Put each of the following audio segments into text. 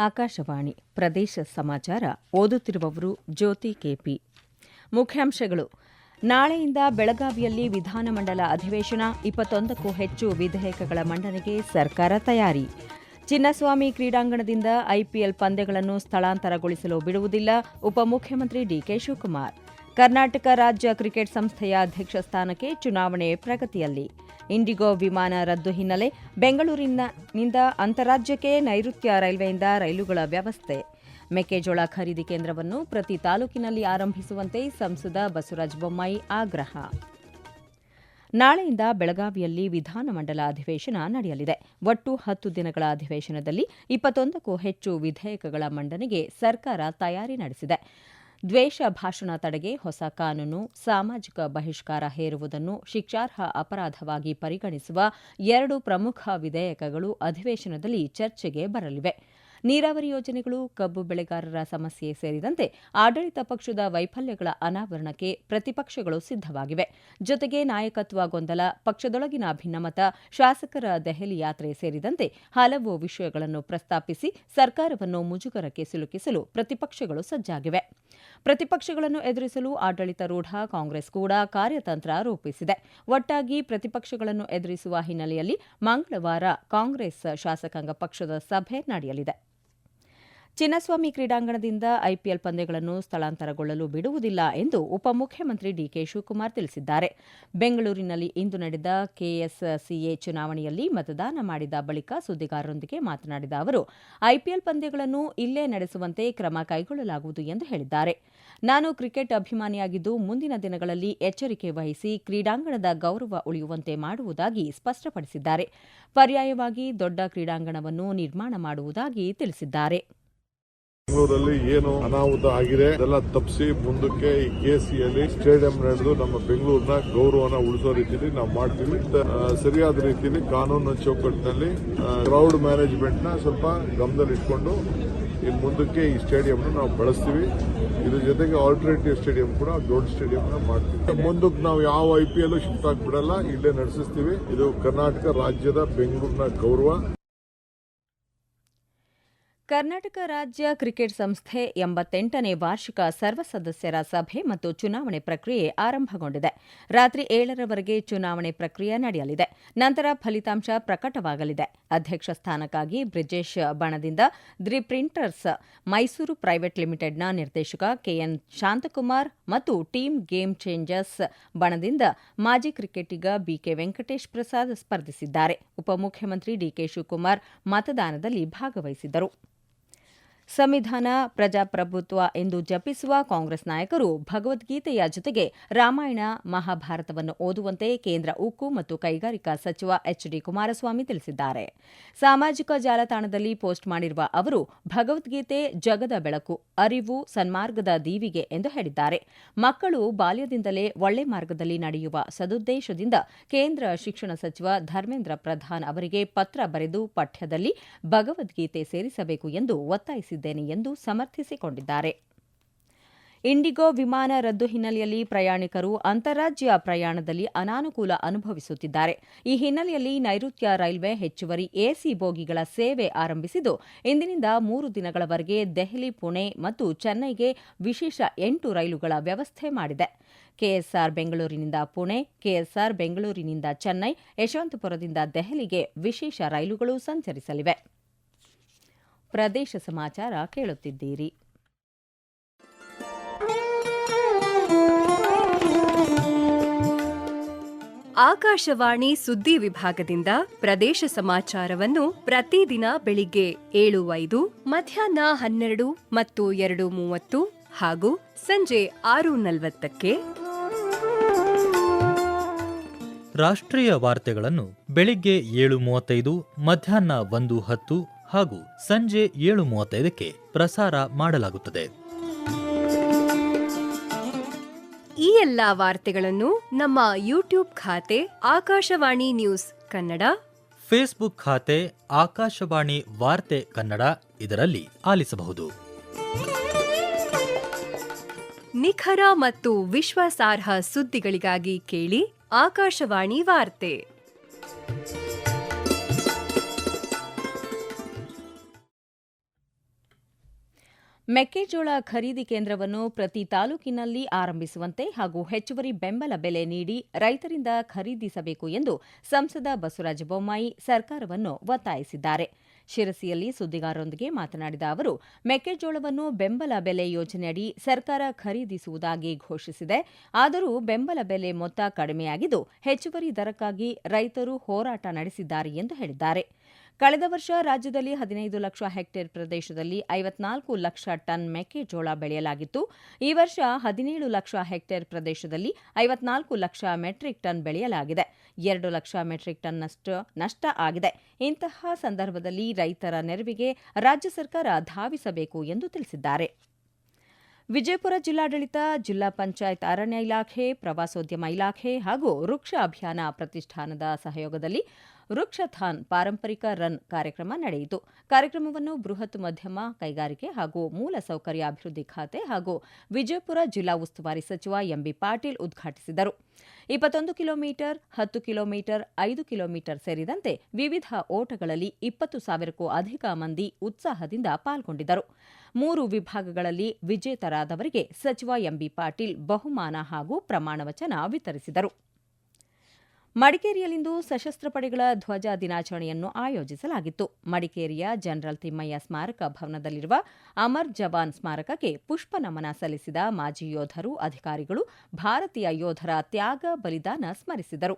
ಆಕಾಶವಾಣಿ ಪ್ರದೇಶ ಸಮಾಚಾರ ಓದುತ್ತಿರುವವರು ಜ್ಯೋತಿ ಕೆಪಿ. ಮುಖ್ಯಾಂಶಗಳು. ನಾಳೆಯಿಂದ ಬೆಳಗಾವಿಯಲ್ಲಿ ವಿಧಾನಮಂಡಲ ಅಧಿವೇಶನ, 21ಕ್ಕೂ ಹೆಚ್ಚು ವಿಧೇಯಕಗಳ ಮಂಡನೆಗೆ ಸರ್ಕಾರ ತಯಾರಿ. ಚಿನ್ನಸ್ವಾಮಿ ಕ್ರೀಡಾಂಗಣದಿಂದ ಐಪಿಎಲ್ ಪಂದ್ಯಗಳನ್ನು ಸ್ಥಳಾಂತರಗೊಳಿಸಲು ಬಿಡುವುದಿಲ್ಲ, ಉಪಮುಖ್ಯಮಂತ್ರಿ ಡಿಕೆ ಶಿವಕುಮಾರ್. ಕರ್ನಾಟಕ ರಾಜ್ಯ ಕ್ರಿಕೆಟ್ ಸಂಸ್ಥೆಯ ಅಧ್ಯಕ್ಷ ಸ್ಥಾನಕ್ಕೆ ಚುನಾವಣೆ ಪ್ರಗತಿಯಲ್ಲಿ. ಇಂಡಿಗೋ ವಿಮಾನ ರದ್ದು ಹಿನ್ನೆಲೆ ಬೆಂಗಳೂರಿನಿಂದ ಅಂತಾರಾಜ್ಯಕ್ಕೆ ನೈಋತ್ಯ ರೈಲ್ವೆಯಿಂದ ರೈಲುಗಳ ವ್ಯವಸ್ಥೆ. ಮೆಕ್ಕೆಜೋಳ ಖರೀದಿ ಕೇಂದ್ರವನ್ನು ಪ್ರತಿ ತಾಲೂಕಿನಲ್ಲಿ ಆರಂಭಿಸುವಂತೆ ಸಂಸದ ಬಸವರಾಜ ಬೊಮ್ಮಾಯಿ ಆಗ್ರಹ. ನಾಳೆಯಿಂದ ಬೆಳಗಾವಿಯಲ್ಲಿ ವಿಧಾನಮಂಡಲ ಅಧಿವೇಶನ ನಡೆಯಲಿದೆ. ಒಟ್ಟು 10 ದಿನಗಳ ಅಧಿವೇಶನದಲ್ಲಿ 21ಕ್ಕೂ ಹೆಚ್ಚು ವಿಧೇಯಕಗಳ ಮಂಡನೆಗೆ ಸರ್ಕಾರ ತಯಾರಿ ನಡೆಸಿದೆ. ದ್ವೇಷ ಭಾಷಣ ತಡೆಗೆ ಹೊಸ ಕಾನೂನು, ಸಾಮಾಜಿಕ ಬಹಿಷ್ಕಾರ ಹೇರುವುದನ್ನು ಶಿಕ್ಷಾರ್ಹ ಅಪರಾಧವಾಗಿ ಪರಿಗಣಿಸುವ 2 ಪ್ರಮುಖ ವಿಧೇಯಕಗಳು ಅಧಿವೇಶನದಲ್ಲಿ ಚರ್ಚೆಗೆ ಬರಲಿವೆ. ನೀರಾವರಿ ಯೋಜನೆಗಳು, ಕಬ್ಬು ಬೆಳೆಗಾರರ ಸಮಸ್ಯೆ ಸೇರಿದಂತೆ ಆಡಳಿತ ಪಕ್ಷದ ವೈಫಲ್ಯಗಳ ಅನಾವರಣಕ್ಕೆ ಪ್ರತಿಪಕ್ಷಗಳು ಸಿದ್ದವಾಗಿವೆ. ಜೊತೆಗೆ ನಾಯಕತ್ವ ಗೊಂದಲ, ಪಕ್ಷದೊಳಗಿನ ಭಿನ್ನಮತ, ಶಾಸಕರ ದೆಹಲಿ ಯಾತ್ರೆ ಸೇರಿದಂತೆ ಹಲವು ವಿಷಯಗಳನ್ನು ಪ್ರಸ್ತಾಪಿಸಿ ಸರ್ಕಾರವನ್ನು ಮುಜುಗರಕ್ಕೆ ಸಿಲುಕಿಸಲು ಪ್ರತಿಪಕ್ಷಗಳು ಸಜ್ಜಾಗಿವೆ. ಪ್ರತಿಪಕ್ಷಗಳನ್ನು ಎದುರಿಸಲು ಆಡಳಿತಾರೂಢ ಕಾಂಗ್ರೆಸ್ ಕೂಡ ಕಾರ್ಯತಂತ್ರ ರೂಪಿಸಿದೆ. ಒಟ್ಟಾಗಿ ಪ್ರತಿಪಕ್ಷಗಳನ್ನು ಎದುರಿಸುವ ಹಿನ್ನೆಲೆಯಲ್ಲಿ ಮಂಗಳವಾರ ಕಾಂಗ್ರೆಸ್ ಶಾಸಕಾಂಗ ಪಕ್ಷದ ಸಭೆ ನಡೆಯಲಿದೆ. ಚಿನ್ನಸ್ವಾಮಿ ಕ್ರೀಡಾಂಗಣದಿಂದ ಐಪಿಎಲ್ ಪಂದ್ಯಗಳನ್ನು ಸ್ಥಳಾಂತರಗೊಳ್ಳಲು ಬಿಡುವುದಿಲ್ಲ ಎಂದು ಉಪಮುಖ್ಯಮಂತ್ರಿ ಡಿಕೆ ಶಿವಕುಮಾರ್ ತಿಳಿಸಿದ್ದಾರೆ. ಬೆಂಗಳೂರಿನಲ್ಲಿ ಇಂದು ನಡೆದ ಕೆಎಸ್ಸಿಎ ಚುನಾವಣೆಯಲ್ಲಿ ಮತದಾನ ಮಾಡಿದ ಬಳಿಕ ಸುದ್ದಿಗಾರರೊಂದಿಗೆ ಮಾತನಾಡಿದ ಅವರು, ಐಪಿಎಲ್ ಪಂದ್ಯಗಳನ್ನು ಇಲ್ಲೇ ನಡೆಸುವಂತೆ ಕ್ರಮ ಕೈಗೊಳ್ಳಲಾಗುವುದು ಎಂದು ಹೇಳಿದ್ದಾರೆ. ನಾನು ಕ್ರಿಕೆಟ್ ಅಭಿಮಾನಿಯಾಗಿದ್ದು ಮುಂದಿನ ದಿನಗಳಲ್ಲಿ ಎಚ್ಚರಿಕೆ ವಹಿಸಿ ಕ್ರೀಡಾಂಗಣದ ಗೌರವ ಉಳಿಯುವಂತೆ ಮಾಡುವುದಾಗಿ ಸ್ಪಷ್ಟಪಡಿಸಿದ್ದಾರೆ. ಪರ್ಯಾಯವಾಗಿ ದೊಡ್ಡ ಕ್ರೀಡಾಂಗಣವನ್ನು ನಿರ್ಮಾಣ ಮಾಡುವುದಾಗಿ ತಿಳಿಸಿದ್ದಾರೆ. ಬೆಂಗಳೂರಲ್ಲಿ ಏನು ಅನಾಹುತ ಆಗಿದೆ ಅದೆಲ್ಲ ತಪ್ಪಿಸಿ ಮುಂದಕ್ಕೆ ಈ ಕೆಸಿಯಲ್ಲಿ ಸ್ಟೇಡಿಯಂ ನಡೆದು ನಮ್ಮ ಬೆಂಗಳೂರಿನ ಗೌರವನ ಉಳಿಸೋ ರೀತಿಯಲ್ಲಿ ನಾವು ಮಾಡ್ತೀವಿ. ಸರಿಯಾದ ರೀತಿಯಲ್ಲಿ ಕಾನೂನು ಚೌಕಟ್ಟಿನಲ್ಲಿ ಕ್ರೌಡ್ ಮ್ಯಾನೇಜ್ಮೆಂಟ್ ನ ಸ್ವಲ್ಪ ಗಮನದಲ್ಲಿ ಇಟ್ಕೊಂಡು ಇನ್ನು ಮುಂದಕ್ಕೆ ಈ ಸ್ಟೇಡಿಯಂ ನಾವು ಬಳಸ್ತೀವಿ. ಇದ್ರ ಜೊತೆಗೆ ಆಲ್ಟರ್ನೇಟಿವ್ ಸ್ಟೇಡಿಯಂ ಕೂಡ ದೊಡ್ಡ ಸ್ಟೇಡಿಯಂ ಮಾಡ್ತೀವಿ. ಮುಂದಕ್ಕೆ ನಾವು ಯಾವ ಐಪಿಎಲ್ ಶಿಫ್ಟ್ ಆಗ್ಬಿಡಲ್ಲ, ಇಲ್ಲೇ ನಡೆಸಿಸ್ತೀವಿ. ಇದು ಕರ್ನಾಟಕ ರಾಜ್ಯದ ಬೆಂಗಳೂರಿನ ಗೌರವ. ಕರ್ನಾಟಕ ರಾಜ್ಯ ಕ್ರಿಕೆಟ್ ಸಂಸ್ಥೆ 88ನೇ ವಾರ್ಷಿಕ ಸರ್ವ ಸದಸ್ಯರ ಸಭೆ ಮತ್ತು ಚುನಾವಣೆ ಪ್ರಕ್ರಿಯೆ ಆರಂಭಗೊಂಡಿದೆ. ರಾತ್ರಿ 7ರವರೆಗೆ ಚುನಾವಣೆ ಪ್ರಕ್ರಿಯೆ ನಡೆಯಲಿದೆ. ನಂತರ ಫಲಿತಾಂಶ ಪ್ರಕಟವಾಗಲಿದೆ. ಅಧ್ಯಕ್ಷ ಸ್ಥಾನಕ್ಕಾಗಿ ಬ್ರಿಜೇಶ್ ಬಣದಿಂದ ದಿ ಪ್ರಿಂಟರ್ಸ್ ಮೈಸೂರು ಪ್ರೈವೇಟ್ ಲಿಮಿಟೆಡ್ನ ನಿರ್ದೇಶಕ ಕೆಎನ್ ಶಾಂತಕುಮಾರ್ ಮತ್ತು ಟೀಮ್ ಗೇಮ್ ಚೇಂಜರ್ಸ್ ಬಣದಿಂದ ಮಾಜಿ ಕ್ರಿಕೆಟಿಗ ಬಿಕೆ ವೆಂಕಟೇಶ್ ಪ್ರಸಾದ್ ಸ್ಪರ್ಧಿಸಿದ್ದಾರೆ. ಉಪಮುಖ್ಯಮಂತ್ರಿ ಡಿಕೆ ಶಿವಕುಮಾರ್ ಮತದಾನದಲ್ಲಿ ಭಾಗವಹಿಸಿದ್ದರು. ಸಂವಿಧಾನ, ಪ್ರಜಾಪ್ರಭುತ್ವ ಎಂದು ಜಪಿಸುವ ಕಾಂಗ್ರೆಸ್ ನಾಯಕರು ಭಗವದ್ಗೀತೆಯ ಜೊತೆಗೆ ರಾಮಾಯಣ, ಮಹಾಭಾರತವನ್ನು ಓದುವಂತೆ ಕೇಂದ್ರ ಉಕ್ಕು ಮತ್ತು ಕೈಗಾರಿಕಾ ಸಚಿವ ಎಚ್ಡಿ ಕುಮಾರಸ್ವಾಮಿ ತಿಳಿಸಿದ್ದಾರೆ. ಸಾಮಾಜಿಕ ಜಾಲತಾಣದಲ್ಲಿ ಪೋಸ್ಟ್ ಮಾಡಿರುವ ಅವರು, ಭಗವದ್ಗೀತೆ ಜಗದ ಬೆಳಕು, ಅರಿವು, ಸನ್ಮಾರ್ಗದ ದೀವಿಗೆ ಎಂದು ಹೇಳಿದ್ದಾರೆ. ಮಕ್ಕಳು ಬಾಲ್ಯದಿಂದಲೇ ಒಳ್ಳೆ ಮಾರ್ಗದಲ್ಲಿ ನಡೆಯುವ ಸದುದ್ದೇಶದಿಂದ ಕೇಂದ್ರ ಶಿಕ್ಷಣ ಸಚಿವ ಧರ್ಮೇಂದ್ರ ಪ್ರಧಾನ್ ಅವರಿಗೆ ಪತ್ರ ಬರೆದು ಪಠ್ಯದಲ್ಲಿ ಭಗವದ್ಗೀತೆ ಸೇರಿಸಬೇಕು ಎಂದು ಒತ್ತಾಯಿಸಿದ್ದಾರೆ ಎಂದು ಸಮರ್ಥಿಸಿಕೊಂಡಿದ್ದಾರೆ. ಇಂಡಿಗೋ ವಿಮಾನ ರದ್ದು ಹಿನ್ನೆಲೆಯಲ್ಲಿ ಪ್ರಯಾಣಿಕರು ಅಂತಾರಾಜ್ಯ ಪ್ರಯಾಣದಲ್ಲಿ ಅನಾನುಕೂಲ ಅನುಭವಿಸುತ್ತಿದ್ದಾರೆ. ಈ ಹಿನ್ನೆಲೆಯಲ್ಲಿ ನೈಋತ್ಯ ರೈಲ್ವೆ ಹೆಚ್ಚುವರಿ ಎಸಿ ಬೋಗಿಗಳ ಸೇವೆ ಆರಂಭಿಸಿದ್ದು, ಇಂದಿನಿಂದ 3 ದಿನಗಳವರೆಗೆ ದೆಹಲಿ, ಪುಣೆ ಮತ್ತು ಚೆನ್ನೈಗೆ ವಿಶೇಷ 8 ರೈಲುಗಳ ವ್ಯವಸ್ಥೆ ಮಾಡಿದೆ. ಕೆಎಸ್ಆರ್ ಬೆಂಗಳೂರಿನಿಂದ ಪುಣೆ, ಕೆಎಸ್ಆರ್ ಬೆಂಗಳೂರಿನಿಂದ ಚೆನ್ನೈ, ಯಶವಂತಪುರದಿಂದ ದೆಹಲಿಗೆ ವಿಶೇಷ ರೈಲುಗಳು ಸಂಚರಿಸಲಿವೆ. ಪ್ರದೇಶ ಸಮಾಚಾರ ಕೇಳುತ್ತಿದ್ದೀರಿ. ಆಕಾಶವಾಣಿ ಸುದ್ದಿ ವಿಭಾಗದಿಂದ ಪ್ರದೇಶ ಸಮಾಚಾರವನ್ನು ಪ್ರತಿದಿನ ಬೆಳಿಗ್ಗೆ 7:05, ಮಧ್ಯಾಹ್ನ 12 ಮತ್ತು 2:30 ಹಾಗೂ ಸಂಜೆ 6:40ಕ್ಕೆ. ರಾಷ್ಟ್ರೀಯ ವಾರ್ತೆಗಳನ್ನು ಬೆಳಿಗ್ಗೆ 7:35, ಮಧ್ಯಾಹ್ನ 1:10 ಹಾಗೂ ಸಂಜೆ 7:35ಕ್ಕೆ ಪ್ರಸಾರ ಮಾಡಲಾಗುತ್ತದೆ. ಈ ಎಲ್ಲಾ ವಾರ್ತೆಗಳನ್ನು ನಮ್ಮ ಯೂಟ್ಯೂಬ್ ಖಾತೆ ಆಕಾಶವಾಣಿ ನ್ಯೂಸ್ ಕನ್ನಡ, ಫೇಸ್ಬುಕ್ ಖಾತೆ ಆಕಾಶವಾಣಿ ವಾರ್ತೆ ಕನ್ನಡ ಇದರಲ್ಲಿ ಆಲಿಸಬಹುದು. ನಿಖರ ಮತ್ತು ವಿಶ್ವಾಸಾರ್ಹ ಸುದ್ದಿಗಳಿಗಾಗಿ ಕೇಳಿ ಆಕಾಶವಾಣಿ ವಾರ್ತೆ. ಮೆಕ್ಕೆಜೋಳ ಖರೀದಿ ಕೇಂದ್ರವನ್ನು ಪ್ರತಿ ತಾಲೂಕಿನಲ್ಲಿ ಆರಂಭಿಸುವಂತೆ ಹಾಗೂ ಹೆಚ್ಚುವರಿ ಬೆಂಬಲ ಬೆಲೆ ನೀಡಿ ರೈತರಿಂದ ಖರೀದಿಸಬೇಕು ಎಂದು ಸಂಸದ ಬಸವರಾಜ ಬೊಮ್ಮಾಯಿ ಸರ್ಕಾರವನ್ನು ಒತ್ತಾಯಿಸಿದ್ದಾರೆ. ಶಿರಸಿಯಲ್ಲಿ ಸುದ್ದಿಗಾರರೊಂದಿಗೆ ಮಾತನಾಡಿದ ಅವರು, ಮೆಕ್ಕೆಜೋಳವನ್ನು ಬೆಂಬಲ ಬೆಲೆ ಯೋಜನೆಯಡಿ ಸರ್ಕಾರ ಖರೀದಿಸುವುದಾಗಿ ಘೋಷಿಸಿದೆ. ಆದರೂ ಬೆಂಬಲ ಬೆಲೆ ಮೊತ್ತ ಕಡಿಮೆಯಾಗಿದ್ದು ಹೆಚ್ಚುವರಿ ದರಕ್ಕಾಗಿ ರೈತರು ಹೋರಾಟ ನಡೆಸಿದ್ದಾರೆ ಎಂದು ಹೇಳಿದ್ದಾರೆ. ಕಳೆದ ವರ್ಷ ರಾಜ್ಯದಲ್ಲಿ 15 ಲಕ್ಷ ಹೆಕ್ಟೇರ್ ಪ್ರದೇಶದಲ್ಲಿ 54 ಲಕ್ಷ ಟನ್ ಮೆಕ್ಕೆಜೋಳ ಬೆಳೆಯಲಾಗಿತ್ತು. ಈ ವರ್ಷ 17 ಲಕ್ಷ ಹೆಕ್ಟೇರ್ ಪ್ರದೇಶದಲ್ಲಿ 54 ಲಕ್ಷ ಮೆಟ್ರಿಕ್ ಟನ್ ಬೆಳೆಯಲಾಗಿದೆ. 2 ಲಕ್ಷ ಮೆಟ್ರಿಕ್ ಟನ್ನಷ್ಟು ನಷ್ಟ ಆಗಿದೆ. ಇಂತಹ ಸಂದರ್ಭದಲ್ಲಿ ರೈತರ ನೆರವಿಗೆ ರಾಜ್ಯ ಸರ್ಕಾರ ಧಾವಿಸಬೇಕು ಎಂದು ತಿಳಿಸಿದ್ದಾರೆ. ವಿಜಯಪುರ ಜಿಲ್ಲಾಡಳಿತ, ಜಿಲ್ಲಾ ಪಂಚಾಯತ್ ಅರಣ್ಯ ಇಲಾಖೆ, ಪ್ರವಾಸೋದ್ಯಮ ಇಲಾಖೆ ಹಾಗೂ ವೃಕ್ಷ ಅಭಿಯಾನ ಪ್ರತಿಷ್ಠಾನದ ಸಹಯೋಗದಲ್ಲಿ ವೃಕ್ಷಥಾನ್ ಪಾರಂಪರಿಕ ರನ್ ಕಾರ್ಯಕ್ರಮ ನಡೆಯಿತು. ಕಾರ್ಯಕ್ರಮವನ್ನು ಬೃಹತ್ ಮಧ್ಯಮ ಕೈಗಾರಿಕೆ ಹಾಗೂ ಮೂಲಸೌಕರ್ಯ ಅಭಿವೃದ್ಧಿ ಖಾತೆ ಹಾಗೂ ವಿಜಯಪುರ ಜಿಲ್ಲಾ ಉಸ್ತುವಾರಿ ಸಚಿವ ಎಂಬಿ ಪಾಟೀಲ್ ಉದ್ಘಾಟಿಸಿದರು. 21 ಕಿಲೋಮೀಟರ್, 10 ಕಿಲೋಮೀಟರ್, 5 ಕಿಲೋಮೀಟರ್ ಸೇರಿದಂತೆ ವಿವಿಧ ಓಟಗಳಲ್ಲಿ 20,000ಕ್ಕೂ ಅಧಿಕ ಮಂದಿ ಉತ್ಸಾಹದಿಂದ ಪಾಲ್ಗೊಂಡಿದ್ದರು. 3 ವಿಭಾಗಗಳಲ್ಲಿ ವಿಜೇತರಾದವರಿಗೆ ಸಚಿವ ಎಂಬಿ ಪಾಟೀಲ್ ಬಹುಮಾನ ಹಾಗೂ ಪ್ರಮಾಣವಚನ ವಿತರಿಸಿದರು. ಮಡಿಕೇರಿಯಲ್ಲಿಂದು ಸಶಸ್ತ್ರ ಪಡೆಗಳ ಧ್ವಜ ದಿನಾಚರಣೆಯನ್ನು ಆಯೋಜಿಸಲಾಗಿತ್ತು. ಮಡಿಕೇರಿಯ ಜನರಲ್ ತಿಮ್ಮಯ್ಯ ಸ್ಮಾರಕ ಭವನದಲ್ಲಿರುವ ಅಮರ್ ಜವಾನ್ ಸ್ಮಾರಕಕ್ಕೆ ಪುಷ್ಪ ನಮನ ಸಲ್ಲಿಸಿದ ಮಾಜಿ ಯೋಧರು, ಅಧಿಕಾರಿಗಳು ಭಾರತೀಯ ಯೋಧರ ತ್ಯಾಗ, ಬಲಿದಾನ ಸ್ಮರಿಸಿದರು.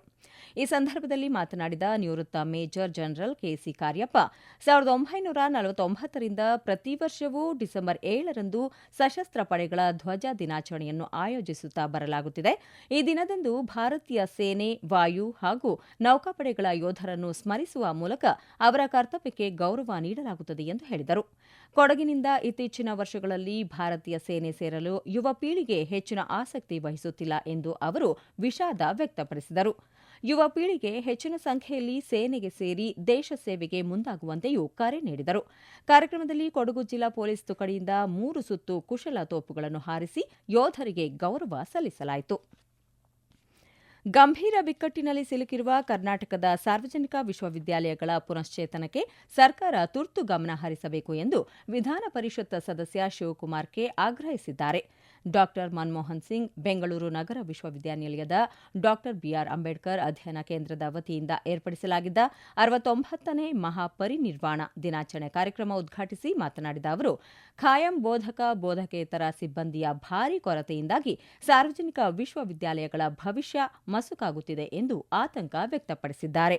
ಈ ಸಂದರ್ಭದಲ್ಲಿ ಮಾತನಾಡಿದ ನಿವೃತ್ತ ಮೇಜರ್ ಜನರಲ್ ಕೆಸಿ ಕಾರ್ಯಪ್ಪ, 1949ರಿಂದ ಪ್ರತಿ ವರ್ಷವೂ ಡಿಸೆಂಬರ್ 7ರಂದು ಸಶಸ್ತ್ರ ಪಡೆಗಳ ಧ್ವಜ ದಿನಾಚರಣೆಯನ್ನು ಆಯೋಜಿಸುತ್ತಾ ಬರಲಾಗುತ್ತಿದೆ. ಈ ದಿನದಂದು ಭಾರತೀಯ ಸೇನೆ, ವಾಯು ಹಾಗೂ ನೌಕಾಪಡೆಗಳ ಯೋಧರನ್ನು ಸ್ಮರಿಸುವ ಮೂಲಕ ಅವರ ಕರ್ತವ್ಯಕ್ಕೆ ಗೌರವ ನೀಡಲಾಗುತ್ತದೆ ಎಂದು ಹೇಳಿದರು. ಕೊಡಗಿನಿಂದ ಇತ್ತೀಚಿನ ವರ್ಷಗಳಲ್ಲಿ ಭಾರತೀಯ ಸೇನೆ ಸೇರಲು ಯುವ ಪೀಳಿಗೆ ಹೆಚ್ಚಿನ ಆಸಕ್ತಿ ವಹಿಸುತ್ತಿಲ್ಲ ಎಂದು ಅವರು ವಿಷಾದ ವ್ಯಕ್ತಪಡಿಸಿದರು. ಯುವ ಪೀಳಿಗೆ ಹೆಚ್ಚಿನ ಸಂಖ್ಯೆಯಲ್ಲಿ ಸೇನೆಗೆ ಸೇರಿ ದೇಶ ಸೇವೆಗೆ ಮುಂದಾಗುವಂತೆಯೂ ಕರೆ ನೀಡಿದರು. ಕಾರ್ಯಕ್ರಮದಲ್ಲಿ ಕೊಡಗು ಜಿಲ್ಲಾ ಪೊಲೀಸ್ ತುಕಡಿಯಿಂದ 3 ಸುತ್ತು ಕುಶಲ ತೋಪುಗಳನ್ನು ಹಾರಿಸಿ ಯೋಧರಿಗೆ ಗೌರವ ಸಲ್ಲಿಸಲಾಯಿತು. ಗಂಭೀರ ಬಿಕ್ಕಟ್ಟಿನಲ್ಲಿ ಸಿಲುಕಿರುವ ಕರ್ನಾಟಕದ ಸಾರ್ವಜನಿಕ ವಿಶ್ವವಿದ್ಯಾಲಯಗಳ ಪುನಶ್ಚೇತನಕ್ಕೆ ಸರ್ಕಾರ ತುರ್ತು ಗಮನ ಹರಿಸಬೇಕು ಎಂದು ವಿಧಾನ ಪರಿಷತ್ ಸದಸ್ಯ ಶಿವಕುಮಾರ್ ಕೆ ಆಗ್ರಹಿಸಿದ್ದಾರೆ. ಡಾ ಮನಮೋಹನ್ ಸಿಂಗ್ ಬೆಂಗಳೂರು ನಗರ ವಿಶ್ವವಿದ್ಯಾನಿಲಯದ ಡಾ ಬಿಆರ್ ಅಂಬೇಡ್ಕರ್ ಅಧ್ಯಯನ ಕೇಂದ್ರದ ವತಿಯಿಂದ ಏರ್ಪಡಿಸಲಾಗಿದ್ದ 69ನೇ ಮಹಾಪರಿನಿರ್ವಾಣ ದಿನಾಚರಣೆ ಕಾರ್ಯಕ್ರಮ ಉದ್ಘಾಟಿಸಿ ಮಾತನಾಡಿದ ಅವರು, ಖಾಯಂ ಬೋಧಕ ಬೋಧಕೇತರ ಸಿಬ್ಬಂದಿಯ ಭಾರೀ ಕೊರತೆಯಿಂದಾಗಿ ಸಾರ್ವಜನಿಕ ವಿಶ್ವವಿದ್ಯಾಲಯಗಳ ಭವಿಷ್ಯ ಮಸುಕಾಗುತ್ತಿದೆ ಎಂದು ಆತಂಕ ವ್ಯಕ್ತಪಡಿಸಿದ್ದಾರೆ.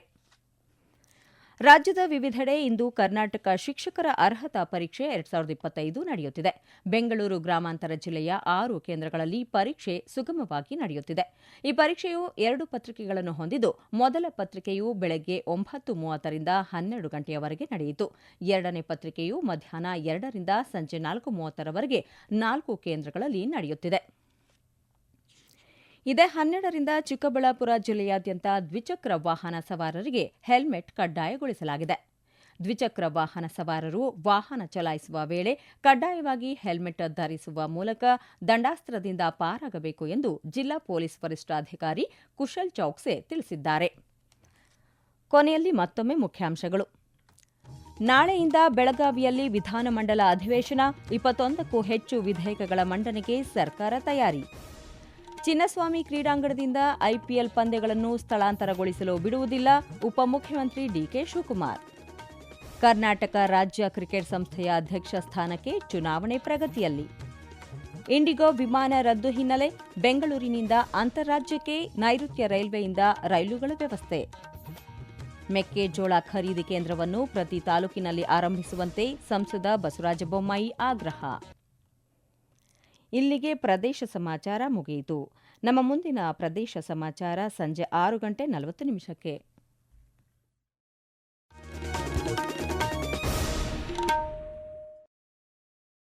ರಾಜ್ಯದ ವಿವಿಧೆಡೆ ಇಂದು ಕರ್ನಾಟಕ ಶಿಕ್ಷಕರ ಅರ್ಹತಾ ಪರೀಕ್ಷೆ 2025 ನಡೆಯುತ್ತಿದೆ. ಬೆಂಗಳೂರು ಗ್ರಾಮಾಂತರ ಜಿಲ್ಲೆಯ 6 ಕೇಂದ್ರಗಳಲ್ಲಿ ಪರೀಕ್ಷೆ ಸುಗಮವಾಗಿ ನಡೆಯುತ್ತಿದೆ. ಈ ಪರೀಕ್ಷೆಯು 2 ಪತ್ರಿಕೆಗಳನ್ನು ಹೊಂದಿದ್ದು, ಮೊದಲ ಪತ್ರಿಕೆಯು ಬೆಳಗ್ಗೆ 9:30ರಿಂದ 12 ಗಂಟೆಯವರೆಗೆ ನಡೆಯಿತು. ಎರಡನೇ ಪತ್ರಿಕೆಯು ಮಧ್ಯಾಹ್ನ 2ರಿಂದ ಸಂಜೆ 4:30ರವರೆಗೆ 4 ಕೇಂದ್ರಗಳಲ್ಲಿ ನಡೆಯುತ್ತಿದೆ. ಇದೇ 12ರಿಂದ ಚಿಕ್ಕಬಳ್ಳಾಪುರ ಜಿಲ್ಲೆಯಾದ್ಯಂತ ದ್ವಿಚಕ್ರ ವಾಹನ ಸವಾರರಿಗೆ ಹೆಲ್ಮೆಟ್ ಕಡ್ಡಾಯಗೊಳಿಸಲಾಗಿದೆ. ದ್ವಿಚಕ್ರ ವಾಹನ ಸವಾರರು ವಾಹನ ಚಲಾಯಿಸುವ ವೇಳೆ ಕಡ್ಡಾಯವಾಗಿ ಹೆಲ್ಮೆಟ್ ಧರಿಸುವ ಮೂಲಕ ದಂಡಾಸ್ತ್ರದಿಂದ ಪಾರಾಗಬೇಕು ಎಂದು ಜಿಲ್ಲಾ ಪೊಲೀಸ್ ವರಿಷ್ಠಾಧಿಕಾರಿ ಕುಶಲ್ ಚೌಕ್ಸೆ ತಿಳಿಸಿದ್ದಾರೆ. ಕೊನೆಯಲ್ಲಿ ಮತ್ತೊಮ್ಮೆ ಮುಖ್ಯಾಂಶಗಳು. ನಾಳೆಯಿಂದ ಬೆಳಗಾವಿಯಲ್ಲಿ ವಿಧಾನಮಂಡಲ ಅಧಿವೇಶನ, 21ಕ್ಕೂ ಹೆಚ್ಚು ವಿಧೇಯಕಗಳ ಮಂಡನೆಗೆ ಸರ್ಕಾರ ತಯಾರಿ. ಚಿನ್ನಸ್ವಾಮಿ ಕ್ರೀಡಾಂಗಣದಿಂದ ಐಪಿಎಲ್ ಪಂದ್ಯಗಳನ್ನು ಸ್ಥಳಾಂತರಗೊಳಿಸಲು ಬಿಡುವುದಿಲ್ಲ, ಉಪಮುಖ್ಯಮಂತ್ರಿ ಡಿಕೆ ಶಿವಕುಮಾರ್. ಕರ್ನಾಟಕ ರಾಜ್ಯ ಕ್ರಿಕೆಟ್ ಸಂಸ್ಥೆಯ ಅಧ್ಯಕ್ಷ ಸ್ಥಾನಕ್ಕೆ ಚುನಾವಣೆ ಪ್ರಗತಿಯಲ್ಲಿ. ಇಂಡಿಗೋ ವಿಮಾನ ರದ್ದು ಹಿನ್ನೆಲೆ ಬೆಂಗಳೂರಿನಿಂದ ಅಂತಾರಾಜ್ಯಕ್ಕೆ ನೈಋತ್ಯ ರೈಲ್ವೆಯಿಂದ ರೈಲುಗಳ ವ್ಯವಸ್ಥೆ. ಮೆಕ್ಕೆಜೋಳ ಖರೀದಿ ಕೇಂದ್ರವನ್ನು ಪ್ರತಿ ತಾಲೂಕಿನಲ್ಲಿ ಆರಂಭಿಸುವಂತೆ ಸಂಸದ ಬಸವರಾಜ ಬೊಮ್ಮಾಯಿ ಆಗ್ರಹ. ಇಲ್ಲಿಗೆ ಪ್ರದೇಶ ಸಮಾಚಾರ ಮುಗಿಯಿತು. ನಮ್ಮ ಮುಂದಿನ ಪ್ರದೇಶ ಸಮಾಚಾರ ಸಂಜೆ 6:40 ನಿಮಿಷಕ್ಕೆ.